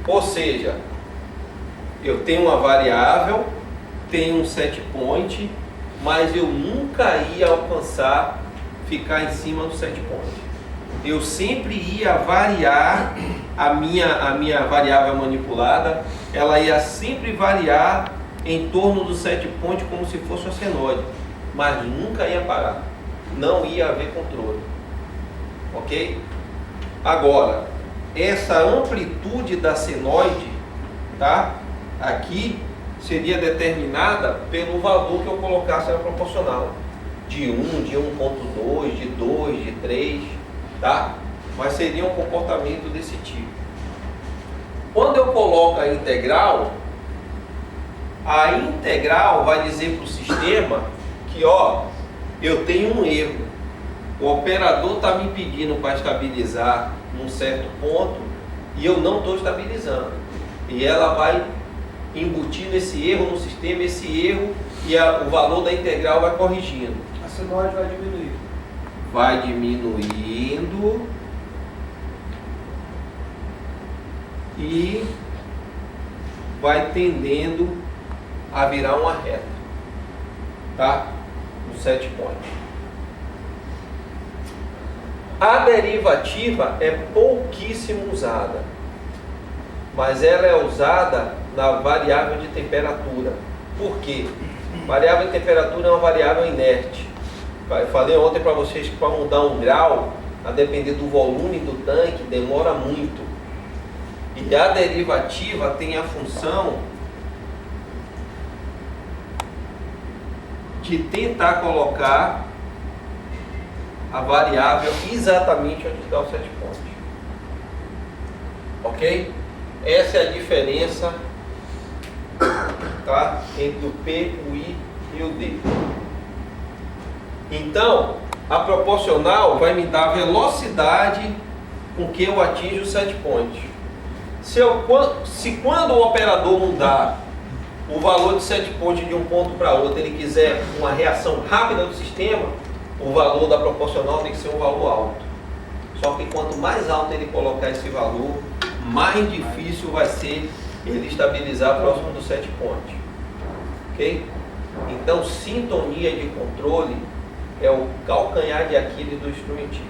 Ou seja, eu tenho uma variável, tenho um set point, mas eu nunca ia alcançar ficar em cima do set point. Eu sempre ia variar a minha variável manipulada, ela ia sempre variar em torno do set point como se fosse uma senoide, mas nunca ia parar, não ia haver controle, ok? Agora, essa amplitude da senoide, tá? Aqui seria determinada pelo valor que eu colocasse na proporcional, de 1, de 1.2, de 2, de 3, tá? Mas seria um comportamento desse tipo. Quando eu coloco a integral vai dizer para o sistema que, ó, eu tenho um erro. O operador está me pedindo para estabilizar num certo ponto e eu não estou estabilizando. E ela vai embutindo esse erro no sistema, esse erro, e o valor da integral vai corrigindo. A senoide vai diminuir. Vai diminuindo e vai tendendo a virar uma reta, tá? No set point. A derivativa é pouquíssimo usada, mas ela é usada na variável de temperatura. Por quê? Variável de temperatura é uma variável inerte. Eu falei ontem para vocês que para mudar um grau, a depender do volume do tanque, demora muito. E a derivativa tem a função de tentar colocar a variável exatamente onde está o set point. Ok? Essa é a diferença, tá? Entre o P, o I e o D. Então, a proporcional vai me dar a velocidade com que eu atinjo o set point. Se quando o operador mudar o valor de set point de um ponto para outro, ele quiser uma reação rápida do sistema, o valor da proporcional tem que ser um valor alto. Só que quanto mais alto ele colocar esse valor, mais difícil vai ser ele estabilizar próximo do set point. Ok? Então, sintonia de controle é o calcanhar de Aquiles do instrumentista.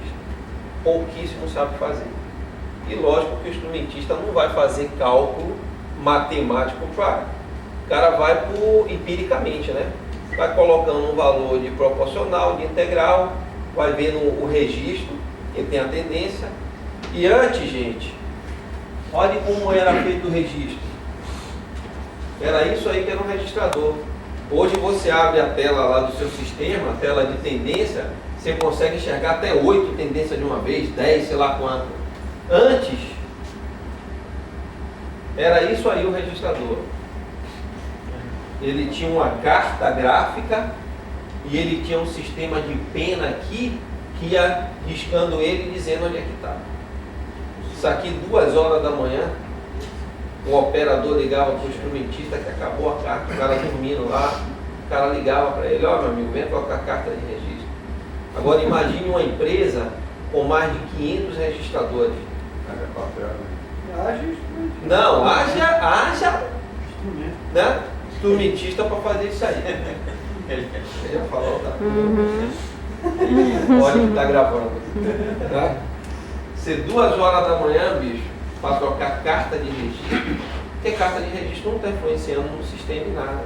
Pouquíssimo sabe fazer. E lógico que o instrumentista não vai fazer cálculo matemático para. O cara vai por empiricamente, né? Vai colocando um valor de proporcional, de integral, vai vendo o registro, ele tem a tendência. E antes, gente, olhe como era feito o registro. Era isso aí que era um registrador. Hoje você abre a tela lá do seu sistema, a tela de tendência, você consegue enxergar até 8 tendências de uma vez, 10, sei lá quanto. Antes, era isso aí o registrador. Ele tinha uma carta gráfica e ele tinha um sistema de pena aqui que ia riscando ele e dizendo onde é que está. Isso aqui 2 horas da manhã, o operador ligava para o instrumentista que acabou a carta, o cara dormindo lá, o cara ligava para ele, ó, meu amigo, vem colocar a carta de registro. Agora imagine uma empresa com mais de 500 registradores. Haja papel, né? Haja instrumento. Não, haja né? Instrumentista para fazer isso aí. Ele já falou, tá? Olha que tá gravando. Tá? Ser 2 horas da manhã, bicho, para trocar carta de registro, porque carta de registro não está influenciando no sistema em nada.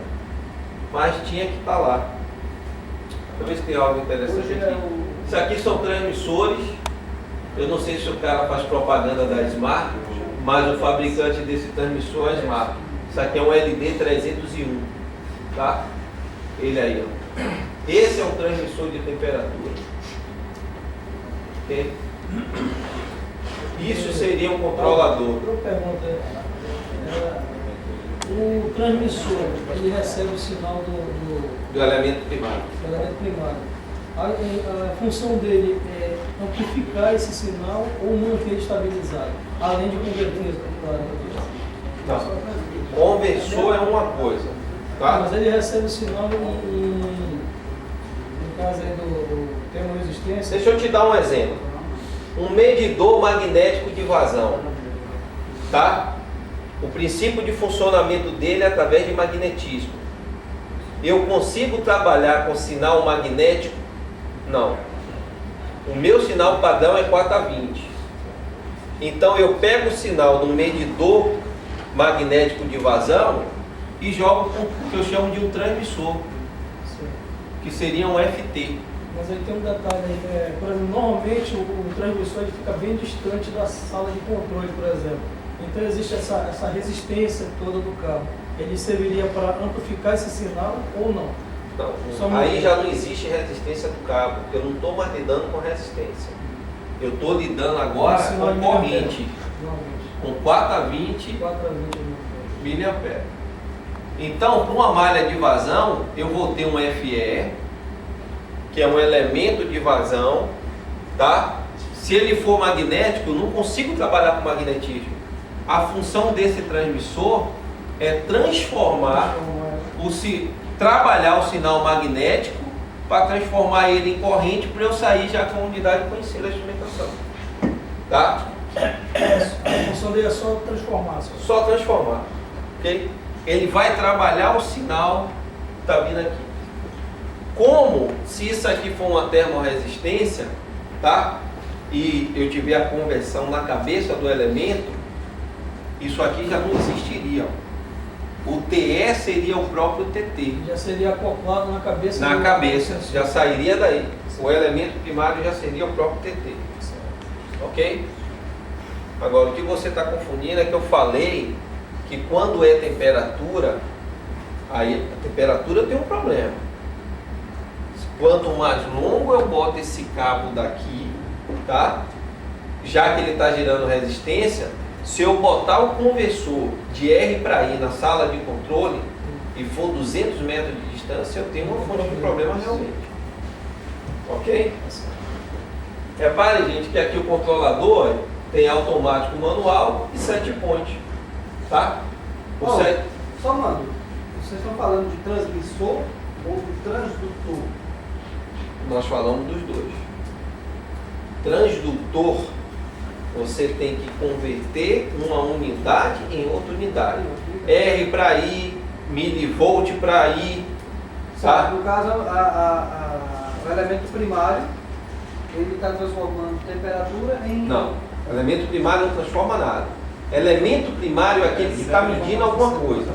Mas tinha que estar lá. Deixa eu ver se tem algo interessante aqui. Isso aqui são transmissores. Eu não sei se o cara faz propaganda da Smart, mas o fabricante desse transmissor é Smart. Isso aqui é um LD301, tá? Ele aí, ó. Esse é um transmissor de temperatura. Ok? Isso seria um controlador. Outra pergunta. O transmissor, ele recebe o sinal Do elemento primário. do elemento primário. A função dele é amplificar esse sinal ou manter estabilizado, além de converter para Conversor é uma coisa, tá? Mas ele recebe o sinal no caso aí do termoresistência. Deixa eu te dar um exemplo. Um medidor magnético de vazão, tá? O princípio de funcionamento dele é através de magnetismo. Eu consigo trabalhar com sinal magnético? Não. O meu sinal padrão é 4A20. Então eu pego o sinal no medidor magnético de vazão e jogo com o que eu chamo de um transmissor, que seria um FT. Mas aí tem um detalhe aí, por exemplo, normalmente o transmissor ele fica bem distante da sala de controle, por exemplo. Então existe essa resistência toda do cabo. Ele serviria para amplificar esse sinal ou não? Não, aí já não existe resistência do cabo. Eu não estou mais lidando com resistência. Eu estou lidando agora com corrente. Com 4A20 mA. Então, para uma malha de vazão, eu vou ter um FE, que é um elemento de vazão, tá? Se ele for magnético, eu não consigo trabalhar com magnetismo. A função desse transmissor é trabalhar o sinal magnético para transformar ele em corrente para eu sair já com a unidade conhecida da instrumentação. Tá? A função dele é só transformar. Só transformar. Ok? Ele vai trabalhar o sinal que está vindo aqui. Como se isso aqui for uma termorresistência, tá? E eu tiver a conversão na cabeça do elemento, isso aqui já não existiria. O TE seria o próprio TT. Já seria acoplado na cabeça. Na cabeça, já sairia daí. O elemento primário já seria o próprio TT. Ok? Agora, o que você está confundindo é que eu falei que quando é temperatura, aí a temperatura tem um problema. Quanto mais longo eu boto esse cabo daqui, tá? Já que ele está gerando resistência, se eu botar o conversor de R para I na sala de controle e for 200 metros de distância, eu tenho uma fonte de problema realmente. Ok? Repare, gente, que aqui o controlador tem automático manual e set point. Tá? Só mano, vocês estão falando de transmissor ou de transdutor? Nós falamos dos dois. Transdutor, você tem que converter uma unidade em outra unidade. R para I, milivolt para I. Tá? No caso, o elemento primário, ele está transformando temperatura em... Não, elemento primário não transforma nada. Elemento primário é aquele que está medindo alguma coisa.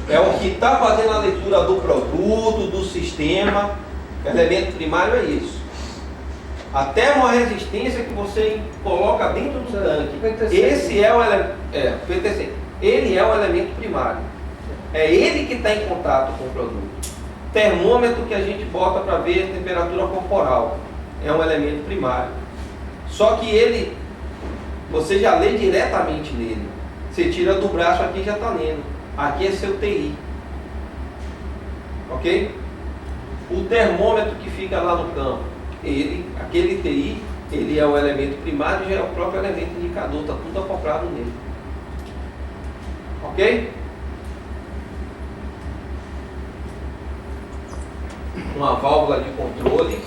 É o que está fazendo a leitura do produto, do sistema. Elemento primário é isso. A termorresistência que você coloca dentro do tanque. Esse é o PTC. Ele é o elemento primário. É ele que está em contato com o produto. Termômetro que a gente bota para ver a temperatura corporal. É um elemento primário. Só que ele, você já lê diretamente nele. Você tira do braço aqui e já está lendo. Aqui é seu TI. Ok? O termômetro que fica lá no campo, aquele TI, ele é o elemento primário e já é o próprio elemento indicador. Está tudo acoplado nele. Ok? Uma válvula de controle.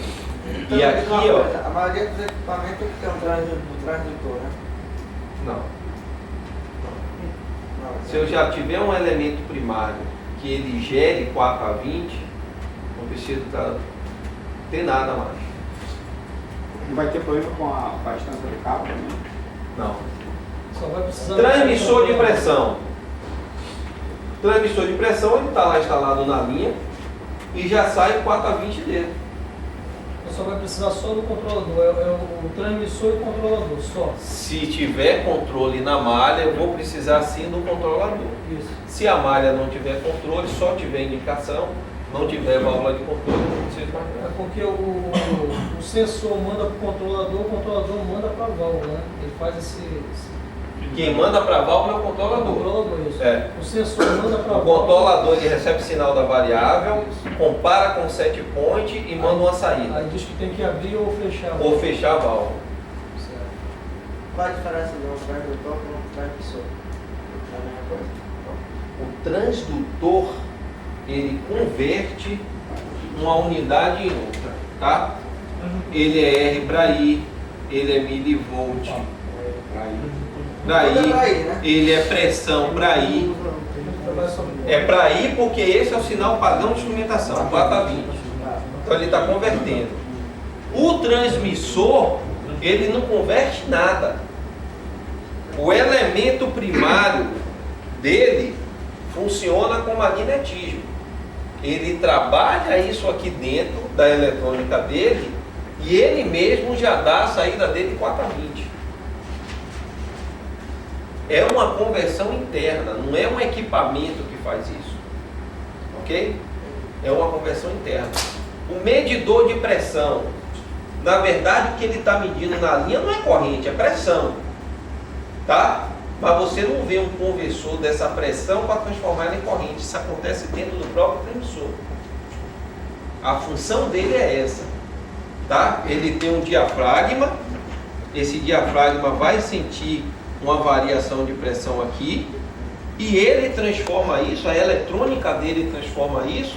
Então, E aqui, ó. A maioria dos equipamentos tem um transdutor, né? Não. Se eu já tiver um elemento primário que ele gere 4A20, não preciso ter nada mais. Não vai ter problema com a distância do cabo também? Não. Só vai precisar Transmissor de pressão. Transmissor de pressão, ele está lá instalado na linha e já sai 4A20 dele. Só vai precisar só do controlador, é o transmissor e o controlador, só. Se tiver controle na malha, eu vou precisar sim do controlador. Isso. Se a malha não tiver controle, só tiver indicação, não tiver válvula de controle, não precisa mais nada. É porque o sensor manda para o controlador manda para a válvula, né? Ele faz esse... Quem manda para a válvula é o O controlador. controlador, isso. É. O sensor manda para a O válvula. controlador ele recebe sinal da variável, compara com o set point e manda uma saída. Aí diz que tem que abrir ou fechar. Ou fechar a válvula. Certo. Qual a diferença do transdutor com o transmissor? É a mesma coisa? O transdutor ele converte uma unidade em outra, tá? Ele é R para I, ele é milivolt. para Tudo é ir, pra ir, né? ele é pressão para ir. É para ir porque esse é o sinal padrão de instrumentação, 4 a 20. Então ele está convertendo. O transmissor, ele não converte nada. O elemento primário dele funciona com magnetismo. Ele trabalha isso aqui dentro da eletrônica dele e ele mesmo já dá a saída dele 4 a 20. É uma conversão interna, não é um equipamento que faz isso. Ok? É uma conversão interna. O medidor de pressão, na verdade o que ele está medindo na linha não é corrente, é pressão. Tá? Mas você não vê um conversor dessa pressão para transformar ela em corrente. Isso acontece dentro do próprio transmissor. A função dele é essa. Tá? Ele tem um diafragma. Esse diafragma vai sentir uma variação de pressão aqui. E ele transforma isso, a eletrônica dele transforma isso.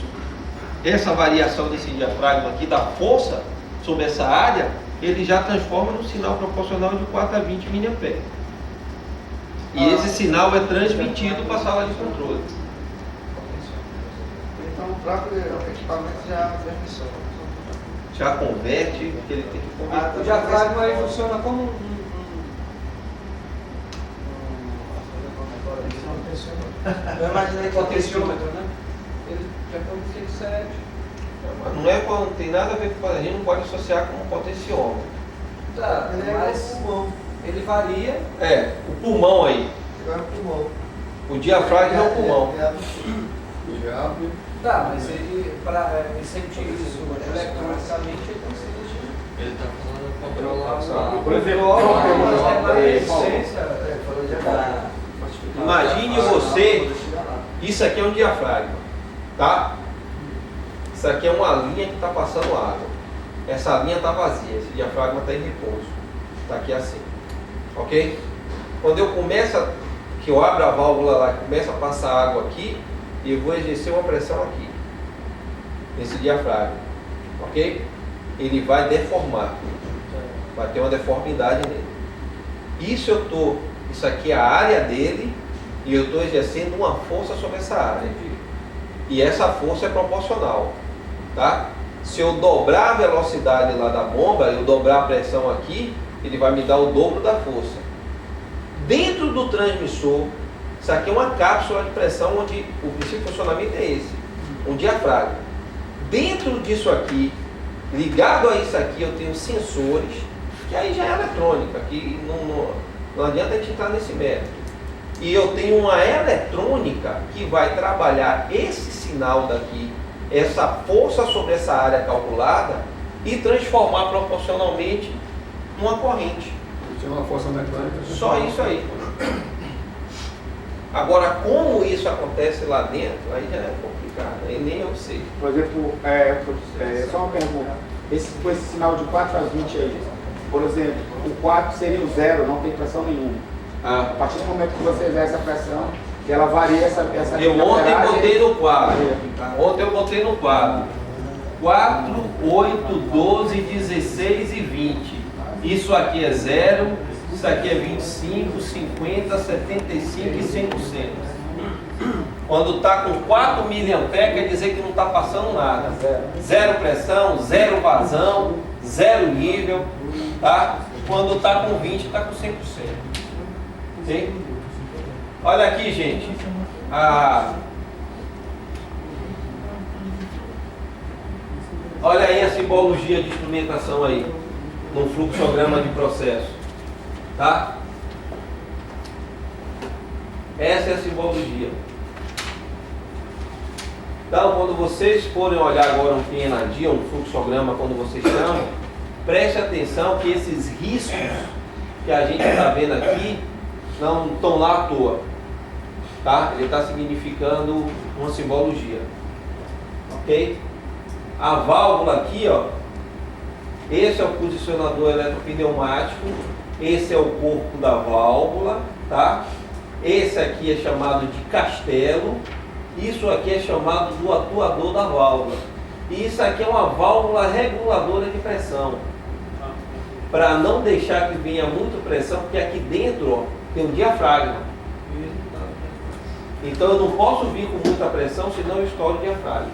Essa variação desse diafragma aqui, da força sobre essa área, ele já transforma no sinal proporcional de 4 a 20 mA. E esse sinal é transmitido para a sala de controle. Então o próprio equipamento já é transmissor. Já converte, porque ele tem que converter. O diafragma aí funciona como Eu imaginei que potenciômetro, né? Ele já foi um 7. Mas não é, não tem nada a ver com, a gente não pode associar com um potenciômetro. Tá, Ele é mas o pulmão. ele varia. É, o pulmão aí. Agora é o pulmão. O diafragma é o pulmão. Tá, mas ele, para sentir isso eletronicamente, ele precisa de... Ele está falando controlar Por exemplo, Mas na é, essência, Falou de agora. Imagine você, isso aqui é um diafragma, tá? Isso aqui é uma linha que está passando água. Essa linha está vazia, esse diafragma está em repouso. Está aqui assim, ok? Quando eu começo, que eu abro a válvula lá e começo a passar água aqui, eu vou exercer uma pressão aqui, nesse diafragma, ok? Ele vai deformar, vai ter uma deformidade nele. Isso aqui é a área dele e eu estou exercendo uma força sobre essa área. E essa força é proporcional, tá? Se eu dobrar a velocidade lá da bomba, eu dobrar a pressão aqui, ele vai me dar o dobro da força. Dentro do transmissor, isso aqui é uma cápsula de pressão onde o princípio de funcionamento é esse, um diafragma. Dentro disso aqui, ligado a isso aqui, eu tenho sensores, que aí já é eletrônica, que não adianta a gente entrar nesse mérito. E eu tenho uma eletrônica que vai trabalhar esse sinal daqui, essa força sobre essa área calculada e transformar proporcionalmente numa corrente. Tinha uma força mecânica. Só isso aí. Agora, como isso acontece lá dentro, aí já é complicado, aí nem eu sei. Por exemplo, só uma pergunta. Com esse sinal de 4 a 20 aí, por exemplo, o 4 seria o 0, não tem pressão nenhuma. A partir do momento que você exerce a pressão, que ela varia essa Eu ontem botei no quadro. Ontem eu botei no quadro. 4, 8, 12, 16 e 20. Isso aqui é 0, isso aqui é 25, 50, 75 e 100%. Quando está com 4 mA, quer dizer que não está passando nada. Zero pressão, zero vazão, zero nível. Tá? Quando está com 20, está com 100%. Ok? Olha aqui, gente. Olha aí a simbologia de instrumentação aí, no fluxograma de processo. Tá? Essa é a simbologia. Então, quando vocês forem olhar agora um PNAD, um fluxograma, quando vocês chamam, preste atenção que esses riscos que a gente está vendo aqui não estão lá à toa. Tá? Ele está significando uma simbologia. Ok? A válvula aqui, ó, esse é o posicionador eletropneumático, esse é o corpo da válvula, tá? Esse aqui é chamado de castelo, isso aqui é chamado do atuador da válvula. E isso aqui é uma válvula reguladora de pressão, para não deixar que venha muita pressão, porque aqui dentro, ó, tem um diafragma. Então eu não posso vir com muita pressão, senão eu estouro o diafragma.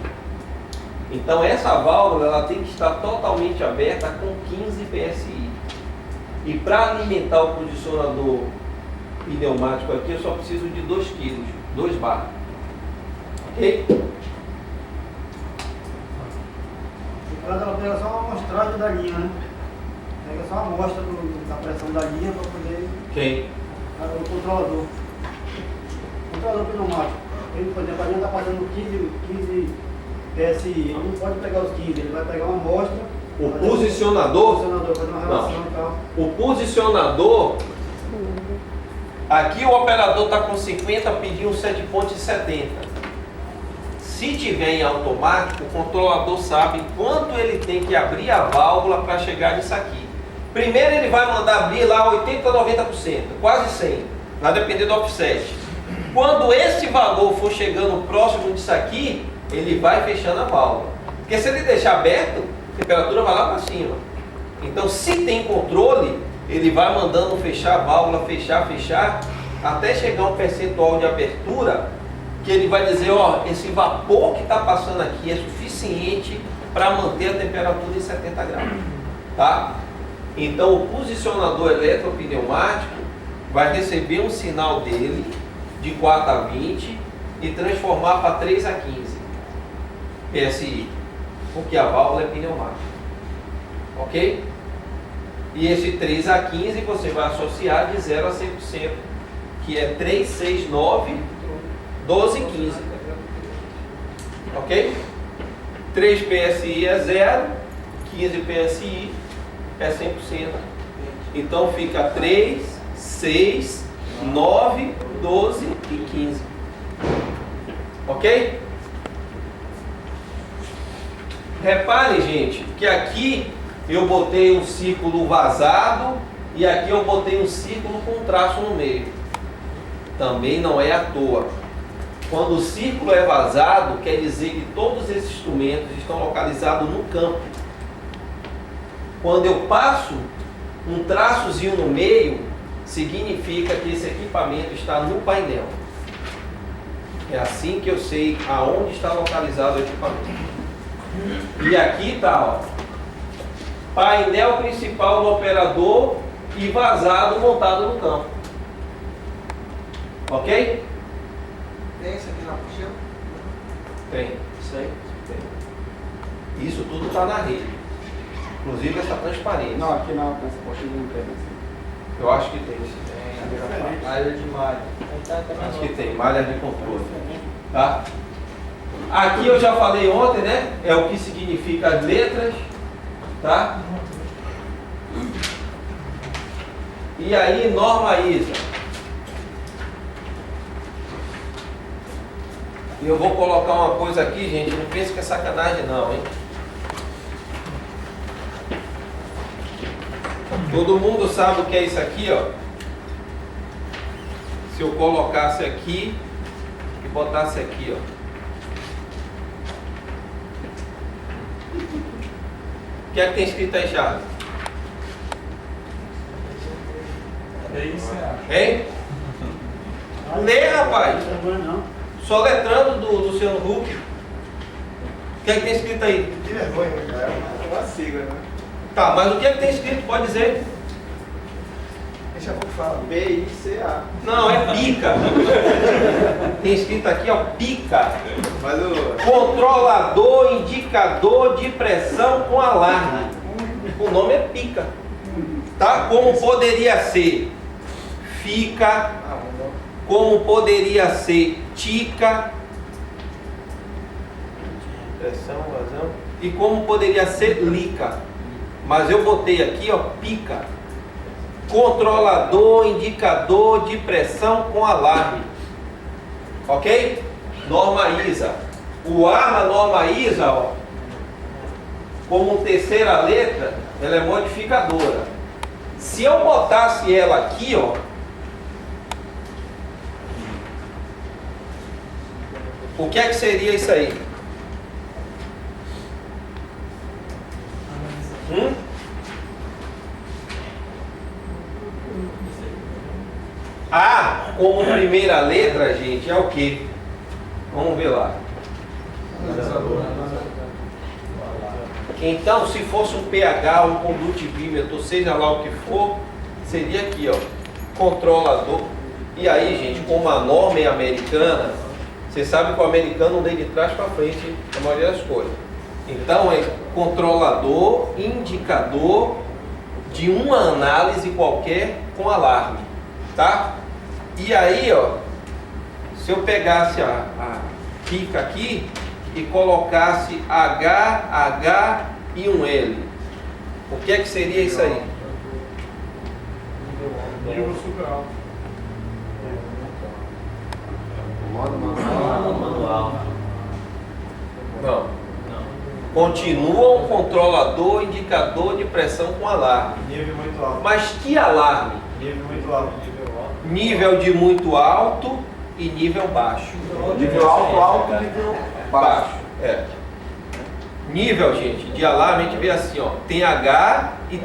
Então essa válvula ela tem que estar totalmente aberta com 15 PSI. E para alimentar o condicionador pneumático aqui, eu só preciso de 2 kg, 2 bar. Ok? Ela pega só uma amostragem da linha, né? Pega só uma amostra da pressão da linha para poder. Quem? O controlador. O controlador pneumático. Ele, por exemplo, a linha está passando 15 PSI. Ele não pode pegar os 15, ele vai pegar uma amostra. O posicionador? Fazer uma relação e tal. O posicionador, aqui o operador está com 50, pediu um set point de 70. Se tiver em automático, o controlador sabe quanto ele tem que abrir a válvula para chegar nisso aqui. Primeiro ele vai mandar abrir lá 80 a 90%, quase 100, vai depender do offset. Quando esse valor for chegando próximo disso aqui, ele vai fechando a válvula. Porque se ele deixar aberto, a temperatura vai lá para cima. Então, se tem controle, ele vai mandando fechar a válvula, fechar, até chegar um percentual de abertura, que ele vai dizer, ó, esse vapor que está passando aqui é suficiente para manter a temperatura em 70 graus. Tá? Então, o posicionador eletropneumático vai receber um sinal dele de 4 a 20 e transformar para 3 a 15 PSI, porque a válvula é pneumática. Ok? E esse 3 a 15 você vai associar de 0 a 100%, que é 3, 6, 9, 12 e 15. Ok? 3 PSI é 0, 15 PSI é 100%. Então fica 3, 6, 9, 12 e 15. Ok? Reparem, gente, que aqui eu botei um círculo vazado e aqui eu botei um círculo com um traço no meio. Também não é à toa. Quando o círculo é vazado, quer dizer que todos esses instrumentos estão localizados no campo. Quando eu passo um traçozinho no meio, significa que esse equipamento está no painel. É assim que eu sei aonde está localizado o equipamento. E aqui está, ó, painel principal do operador e vazado montado no campo. Ok? Tem isso aqui na apostila? Tem. Isso aí. Tem. Isso tudo está na rede. Inclusive essa transparência. Não, aqui não, nessa postilha não tem. Eu acho que tem. Tem. Área de malha. Acho que tem. Malha de controle. Tá? Aqui eu já falei ontem, né? É o que significa as letras. Tá? E aí, norma ISA. E eu vou colocar uma coisa aqui, gente. Não pense que é sacanagem, não, hein? Todo mundo sabe o que é isso aqui, ó. Se eu colocasse aqui e botasse aqui, ó. O que é que tem escrito aí, Charles? Hein? Lê, rapaz. Não. Só letrando do Luciano Huck. O que é que tem escrito aí? Que vergonha, cara. É uma sigla, né? Tá, mas o que é que tem escrito? Pode dizer. Deixa eu falar. PICA. Não, é pica. Tem escrito aqui, ó, pica. Mas o... Controlador indicador de pressão com alarme. O nome é pica. Tá? Como poderia ser fica, como poderia ser tica, pressão, vazão, e como poderia ser lica. Mas eu botei aqui, ó, pica. Controlador indicador de pressão com alarme. Ok? Norma ISA. O A na norma ISA, ó, como terceira letra, ela é modificadora. Se eu botasse ela aqui, ó, o que é que seria isso aí? A como primeira letra, gente, é o quê? Vamos ver lá. Então, se fosse um pH, um condutivímetro, seja lá o que for, seria aqui, ó, controlador. E aí, gente, como a norma é americana, você sabe que o americano lê de trás para frente a maioria das coisas. Então, é controlador, indicador de uma análise qualquer com alarme, tá? E aí, ó, se eu pegasse a pica aqui e colocasse H e um L, o que é que seria isso aí? Nível super alto. Manual. Não. Continua um controlador, indicador de pressão com alarme. Nível muito alto. Mas que alarme? Nível muito alto. Nível de muito alto e nível baixo. Nível alto, nível Baixo. É. Nível, gente, de alarme a gente vê assim, ó. Tem H e